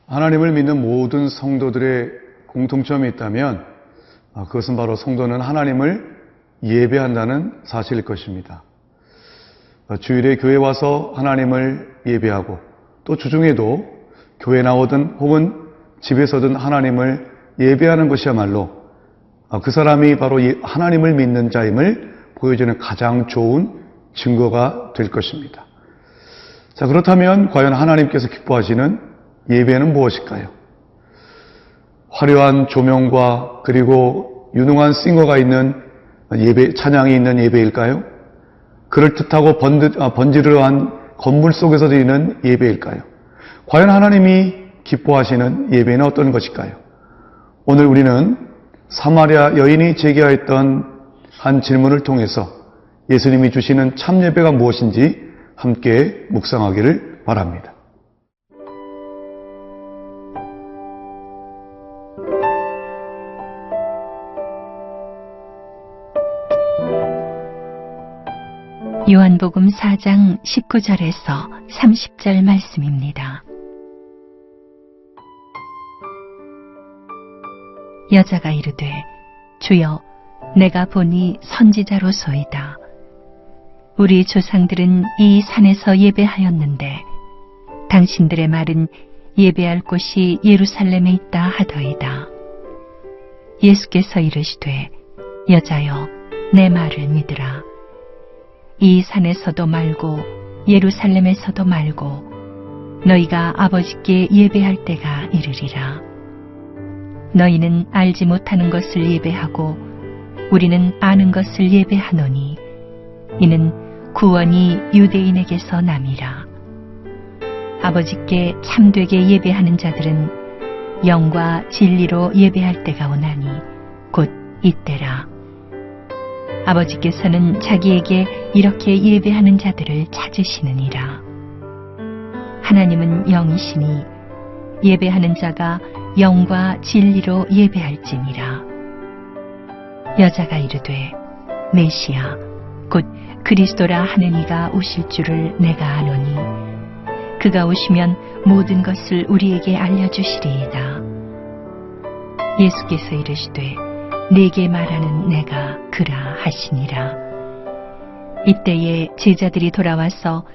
하나님을 믿는 모든 성도들의 공통점이 있다면 그것은 바로 성도는 하나님을 예배한다는 사실일 것입니다. 주일에 교회 와서 하나님을 예배하고 또 주중에도 교회 나오든 혹은 집에서든 하나님을 예배하는 것이야말로 그 사람이 바로 하나님을 믿는 자임을 보여주는 가장 좋은 증거가 될 것입니다. 자, 그렇다면 과연 하나님께서 기뻐하시는 예배는 무엇일까요? 화려한 조명과 그리고 유능한 싱어가 있는 예배, 찬양이 있는 예배일까요? 그럴듯하고 번지르르한 건물 속에서 드리는 예배일까요? 과연 하나님이 기뻐하시는 예배는 어떤 것일까요? 오늘 우리는 사마리아 여인이 제기하였던 한 질문을 통해서 예수님이 주시는 참 예배가 무엇인지 함께 묵상하기를 바랍니다. 요한복음 4장 19절에서 30절 말씀입니다. 여자가 이르되 주여 내가 보니 선지자로소이다. 우리 조상들은 이 산에서 예배하였는데 당신들의 말은 예배할 곳이 예루살렘에 있다 하더이다. 예수께서 이르시되 여자여 내 말을 믿으라. 이 산에서도 말고 예루살렘에서도 말고 너희가 아버지께 예배할 때가 이르리라. 너희는 알지 못하는 것을 예배하고 우리는 아는 것을 예배하노니 이는 구원이 유대인에게서 남이라. 아버지께 참되게 예배하는 자들은 영과 진리로 예배할 때가 오나니 곧 이때라. 아버지께서는 자기에게 이렇게 예배하는 자들을 찾으시느니라. 하나님은 영이시니 예배하는 자가 영과 진리로 예배할지니라. 여자가 이르되 메시아 곧 그리스도라 하는 이가 오실 줄을 내가 아노니 그가 오시면 모든 것을 우리에게 알려주시리이다. 예수께서 이르시되 네게 말하는 내가 그라 하시니라. 이때에 제자들이 돌아와서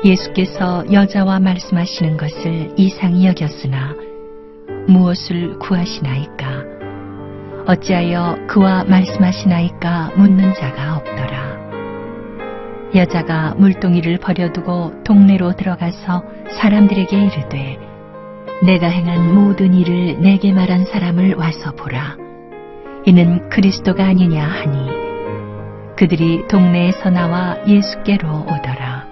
예수께서 여자와 말씀하시는 것을 이상히 여겼으나 무엇을 구하시나이까? 어찌하여 그와 말씀하시나이까? 묻는 자가 없더라. 여자가 물동이를 버려두고 동네로 들어가서 사람들에게 이르되 내가 행한 모든 일을 내게 말한 사람을 와서 보라. 이는 그리스도가 아니냐 하니 그들이 동네에서 나와 예수께로 오더라.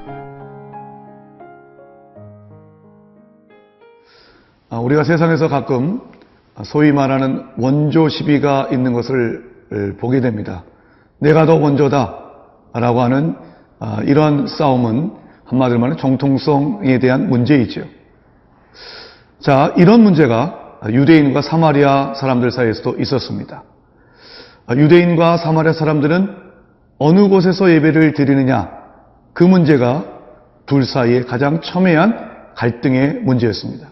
우리가 세상에서 가끔 소위 말하는 원조 시비가 있는 것을 보게 됩니다. 내가 더 원조다 라고 하는 이런 싸움은 한마디로 말하면 정통성에 대한 문제이죠. 자, 이런 문제가 유대인과 사마리아 사람들 사이에서도 있었습니다. 유대인과 사마리아 사람들은 어느 곳에서 예배를 드리느냐, 그 문제가 둘 사이에 가장 첨예한 갈등의 문제였습니다.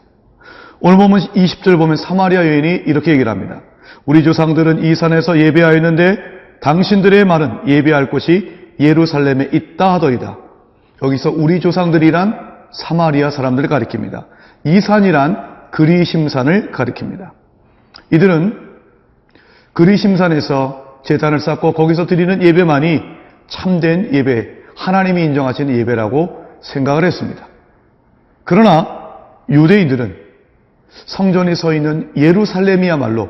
오늘 보면 20절 보면 사마리아 여인이 이렇게 얘기를 합니다. 우리 조상들은 이 산에서 예배하였는데 당신들의 말은 예배할 곳이 예루살렘에 있다 하더이다. 여기서 우리 조상들이란 사마리아 사람들을 가리킵니다. 이 산이란 그리심산을 가리킵니다. 이들은 그리심산에서 제단을 쌓고 거기서 드리는 예배만이 참된 예배, 하나님이 인정하시는 예배라고 생각을 했습니다. 그러나 유대인들은 성전에 서 있는 예루살렘이야말로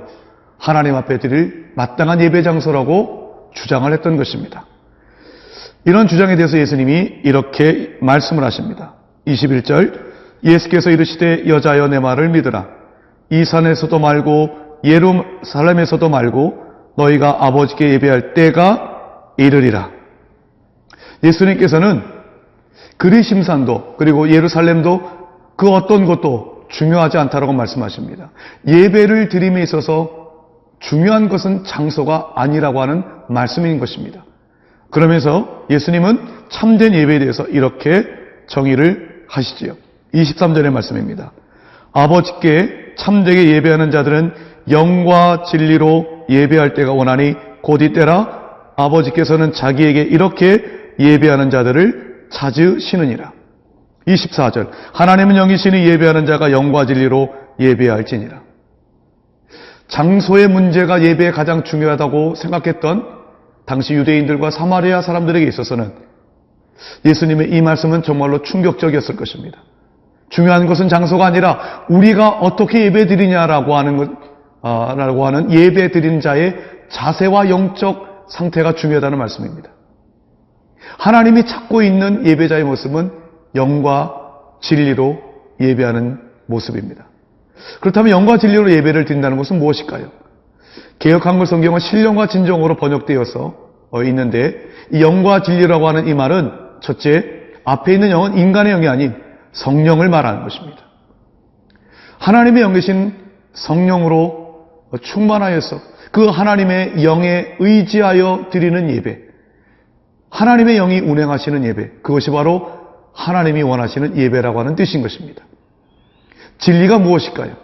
하나님 앞에 드릴 마땅한 예배 장소라고 주장을 했던 것입니다. 이런 주장에 대해서 예수님이 이렇게 말씀을 하십니다. 21절 예수께서 이르시되 여자여 내 말을 믿으라. 이 산에서도 말고 예루살렘에서도 말고 너희가 아버지께 예배할 때가 이르리라. 예수님께서는 그리심산도 그리고 예루살렘도 그 어떤 것도 중요하지 않다라고 말씀하십니다. 예배를 드림에 있어서 중요한 것은 장소가 아니라고 하는 말씀인 것입니다. 그러면서 예수님은 참된 예배에 대해서 이렇게 정의를 하시지요. 23절의 말씀입니다. 아버지께 참되게 예배하는 자들은 영과 진리로 예배할 때가 오나니 곧 이때라. 아버지께서는 자기에게 이렇게 예배하는 자들을 찾으시느니라. 24절 하나님은 영이시니 예배하는 자가 영과 진리로 예배할지니라. 장소의 문제가 예배에 가장 중요하다고 생각했던 당시 유대인들과 사마리아 사람들에게 있어서는 예수님의 이 말씀은 정말로 충격적이었을 것입니다. 중요한 것은 장소가 아니라 우리가 어떻게 예배 드리냐라고 하는 예배 드리는 자의 자세와 영적 상태가 중요하다는 말씀입니다. 하나님이 찾고 있는 예배자의 모습은 영과 진리로 예배하는 모습입니다. 그렇다면 영과 진리로 예배를 드린다는 것은 무엇일까요? 개역한글 성경은 신령과 진정으로 번역되어서 있는데 이 영과 진리라고 하는 이 말은 첫째, 앞에 있는 영은 인간의 영이 아닌 성령을 말하는 것입니다. 하나님의 영이신 성령으로 충만하여서 그 하나님의 영에 의지하여 드리는 예배, 하나님의 영이 운행하시는 예배, 그것이 바로 하나님이 원하시는 예배라고 하는 뜻인 것입니다. 진리가 무엇일까요?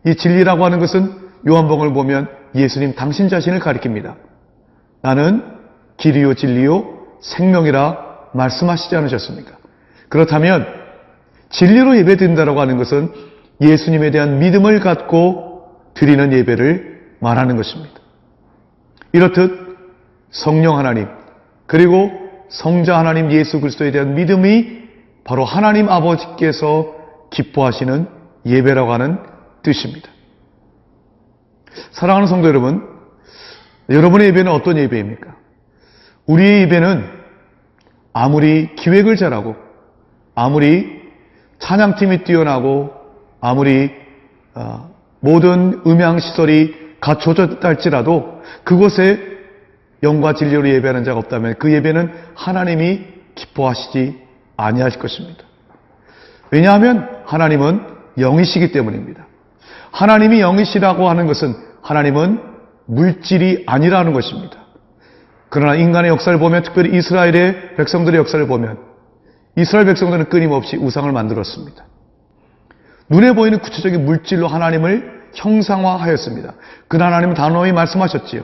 이 진리라고 하는 것은 요한복음을 보면 예수님 당신 자신을 가리킵니다. 나는 길이요 진리요 생명이라 말씀하시지 않으셨습니까? 그렇다면 진리로 예배 드린다라고 하는 것은 예수님에 대한 믿음을 갖고 드리는 예배를 말하는 것입니다. 이렇듯 성령 하나님 그리고 성자 하나님 예수 그리스도에 대한 믿음이 바로 하나님 아버지께서 기뻐하시는 예배라고 하는 뜻입니다. 사랑하는 성도 여러분, 여러분의 예배는 어떤 예배입니까? 우리의 예배는 아무리 기획을 잘하고 아무리 찬양팀이 뛰어나고 아무리 모든 음향시설이 갖춰졌다 할지라도 그곳에 영과 진리로 예배하는 자가 없다면 그 예배는 하나님이 기뻐하시지 아니하실 것입니다. 왜냐하면 하나님은 영이시기 때문입니다. 하나님이 영이시라고 하는 것은 하나님은 물질이 아니라는 것입니다. 그러나 인간의 역사를 보면 특별히 이스라엘의 백성들의 역사를 보면 이스라엘 백성들은 끊임없이 우상을 만들었습니다. 눈에 보이는 구체적인 물질로 하나님을 형상화하였습니다. 그러나 하나님은 단호히 말씀하셨지요.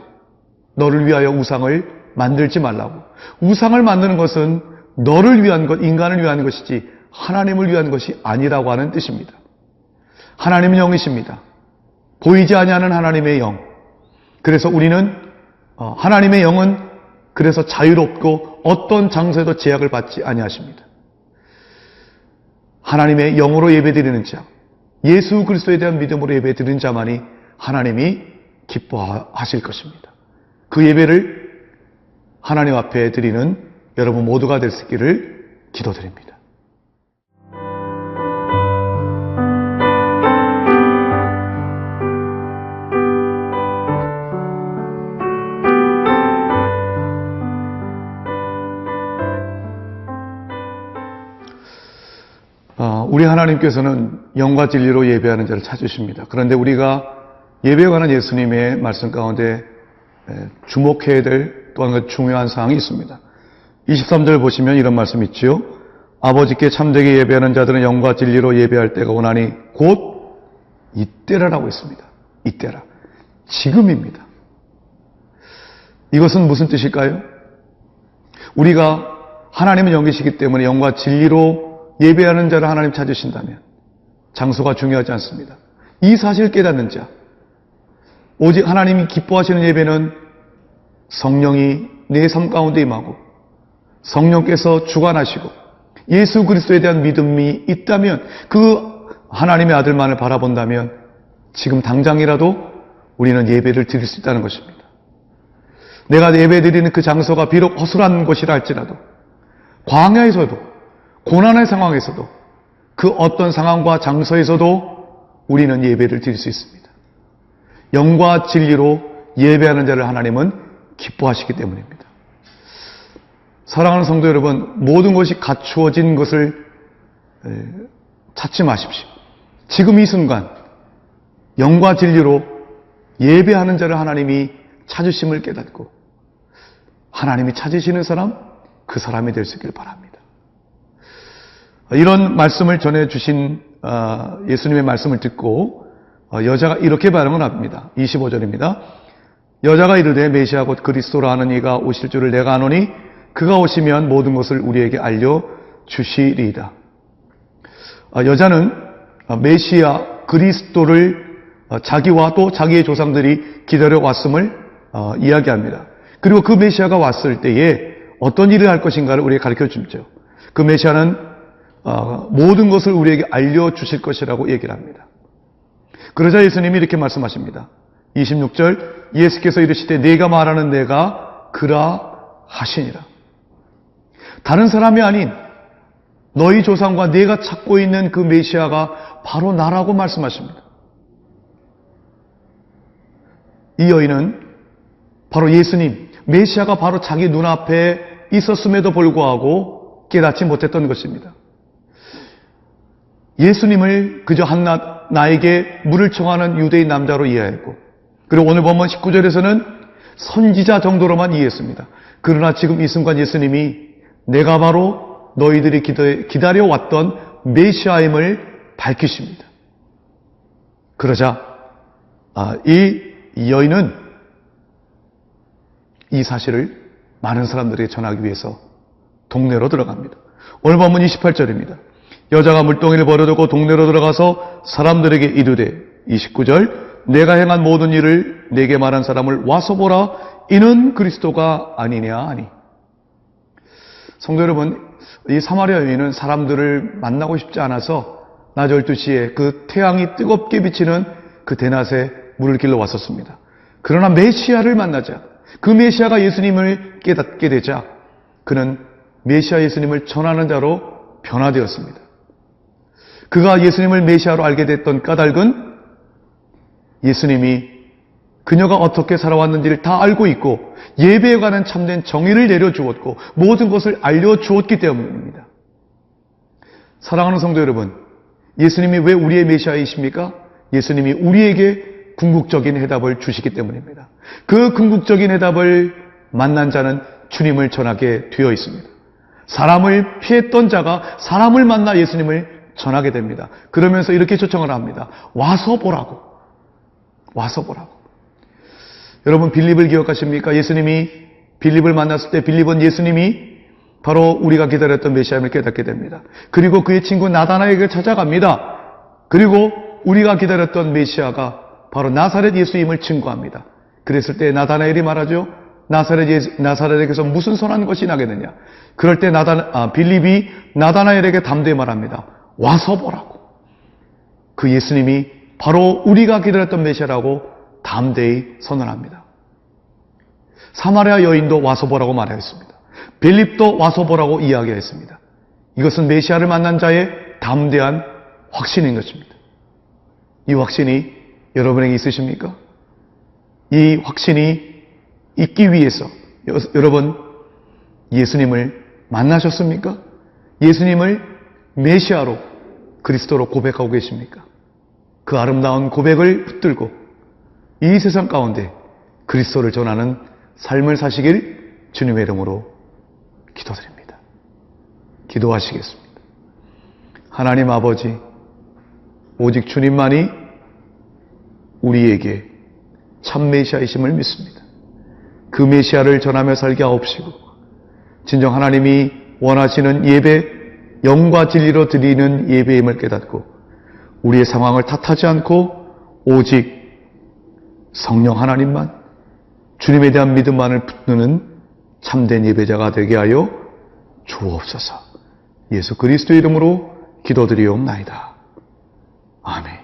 너를 위하여 우상을 만들지 말라고. 우상을 만드는 것은 너를 위한 것, 인간을 위한 것이지 하나님을 위한 것이 아니라고 하는 뜻입니다. 하나님은 영이십니다. 보이지 아니하는 하나님의 영. 그래서 우리는 하나님의 영은 그래서 자유롭고 어떤 장소에도 제약을 받지 아니하십니다. 하나님의 영으로 예배드리는 자, 예수 그리스도에 대한 믿음으로 예배드리는 자만이 하나님이 기뻐하실 것입니다. 그 예배를 하나님 앞에 드리는 여러분 모두가 될 수 있기를 기도드립니다. 우리 하나님께서는 영과 진리로 예배하는 자를 찾으십니다. 그런데 우리가 예배에 관한 예수님의 말씀 가운데 주목해야 될 또 한 중요한 사항이 있습니다. 23절 보시면 이런 말씀이 있지요. 아버지께 참되게 예배하는 자들은 영과 진리로 예배할 때가 오나니 곧 이때라라고 했습니다. 이때라. 지금입니다. 이것은 무슨 뜻일까요? 우리가 하나님은 영이시기 때문에 영과 진리로 예배하는 자를 하나님 찾으신다면 장소가 중요하지 않습니다. 이 사실을 깨닫는 자, 오직 하나님이 기뻐하시는 예배는 성령이 내 삶 가운데 임하고 성령께서 주관하시고 예수 그리스도에 대한 믿음이 있다면 그 하나님의 아들만을 바라본다면 지금 당장이라도 우리는 예배를 드릴 수 있다는 것입니다. 내가 예배 드리는 그 장소가 비록 허술한 곳이라 할지라도 광야에서도 고난의 상황에서도 그 어떤 상황과 장소에서도 우리는 예배를 드릴 수 있습니다. 영과 진리로 예배하는 자를 하나님은 기뻐하시기 때문입니다. 사랑하는 성도 여러분, 모든 것이 갖추어진 것을 찾지 마십시오. 지금 이 순간 영과 진리로 예배하는 자를 하나님이 찾으심을 깨닫고 하나님이 찾으시는 사람, 그 사람이 될 수 있길 바랍니다. 이런 말씀을 전해주신 예수님의 말씀을 듣고 여자가 이렇게 반응을 합니다. 25절입니다. 여자가 이르되 메시아 곧 그리스도라 하는 이가 오실 줄을 내가 아노니 그가 오시면 모든 것을 우리에게 알려주시리이다. 여자는 메시아 그리스도를 자기와 또 자기의 조상들이 기다려왔음을 이야기합니다. 그리고 그 메시아가 왔을 때에 어떤 일을 할 것인가를 우리에게 가르쳐주죠. 그 메시아는 모든 것을 우리에게 알려주실 것이라고 얘기를 합니다. 그러자 예수님이 이렇게 말씀하십니다. 26절 예수께서 이르시되 내가 말하는 내가 그라 하시니라. 다른 사람이 아닌 너희 조상과 내가 찾고 있는 그 메시아가 바로 나라고 말씀하십니다. 이 여인은 바로 예수님, 메시아가 바로 자기 눈앞에 있었음에도 불구하고 깨닫지 못했던 것입니다. 예수님을 그저 나에게 물을 청하는 유대인 남자로 이해했고, 그리고 오늘 본문 19절에서는 선지자 정도로만 이해했습니다. 그러나 지금 이 순간 예수님이 내가 바로 너희들이 기다려왔던 메시아임을 밝히십니다. 그러자 이 여인은 이 사실을 많은 사람들에게 전하기 위해서 동네로 들어갑니다. 오늘 본문 28절입니다. 여자가 물동이를 버려두고 동네로 들어가서 사람들에게 이르되 29절 내가 행한 모든 일을 내게 말한 사람을 와서 보라 이는 그리스도가 아니냐 하니. 성도 여러분, 이 사마리아 여인은 사람들을 만나고 싶지 않아서 낮 12시에 그 태양이 뜨겁게 비치는 그 대낮에 물을 길러 왔었습니다. 그러나 메시아를 만나자, 그 메시아가 예수님을 깨닫게 되자 그는 메시아 예수님을 전하는 자로 변화되었습니다. 그가 예수님을 메시아로 알게 됐던 까닭은 예수님이 그녀가 어떻게 살아왔는지를 다 알고 있고 예배에 관한 참된 정의를 내려주었고 모든 것을 알려주었기 때문입니다. 사랑하는 성도 여러분, 예수님이 왜 우리의 메시아이십니까? 예수님이 우리에게 궁극적인 해답을 주시기 때문입니다. 그 궁극적인 해답을 만난 자는 주님을 전하게 되어 있습니다. 사람을 피했던 자가 사람을 만나 예수님을 전하게 됩니다. 그러면서 이렇게 초청을 합니다. 와서 보라고. 와서 보라고. 여러분 빌립을 기억하십니까? 예수님이 빌립을 만났을 때 빌립은 예수님이 바로 우리가 기다렸던 메시아임을 깨닫게 됩니다. 그리고 그의 친구 나다나엘에게 찾아갑니다. 그리고 우리가 기다렸던 메시아가 바로 나사렛 예수임을 증거합니다. 그랬을 때 나다나엘이 말하죠. 나사렛에게서 무슨 선한 것이 나겠느냐. 그럴 때 빌립이 나다나엘에게 담대히 말합니다. 와서 보라고. 그 예수님이 바로 우리가 기다렸던 메시아라고 담대히 선언합니다. 사마리아 여인도 와서 보라고 말하였습니다. 빌립도 와서 보라고 이야기했습니다. 이것은 메시아를 만난 자의 담대한 확신인 것입니다. 이 확신이 여러분에게 있으십니까? 이 확신이 있기 위해서 여러분 예수님을 만나셨습니까? 예수님을 메시아로 그리스도로 고백하고 계십니까? 그 아름다운 고백을 붙들고 이 세상 가운데 그리스도를 전하는 삶을 사시길 주님의 이름으로 기도드립니다. 기도하시겠습니다. 하나님 아버지, 오직 주님만이 우리에게 참 메시아이심을 믿습니다. 그 메시아를 전하며 살게 하옵시고 진정 하나님이 원하시는 예배, 영과 진리로 드리는 예배임을 깨닫고 우리의 상황을 탓하지 않고 오직 성령 하나님만, 주님에 대한 믿음만을 붙드는 참된 예배자가 되게 하여 주옵소서. 예수 그리스도의 이름으로 기도드리옵나이다. 아멘.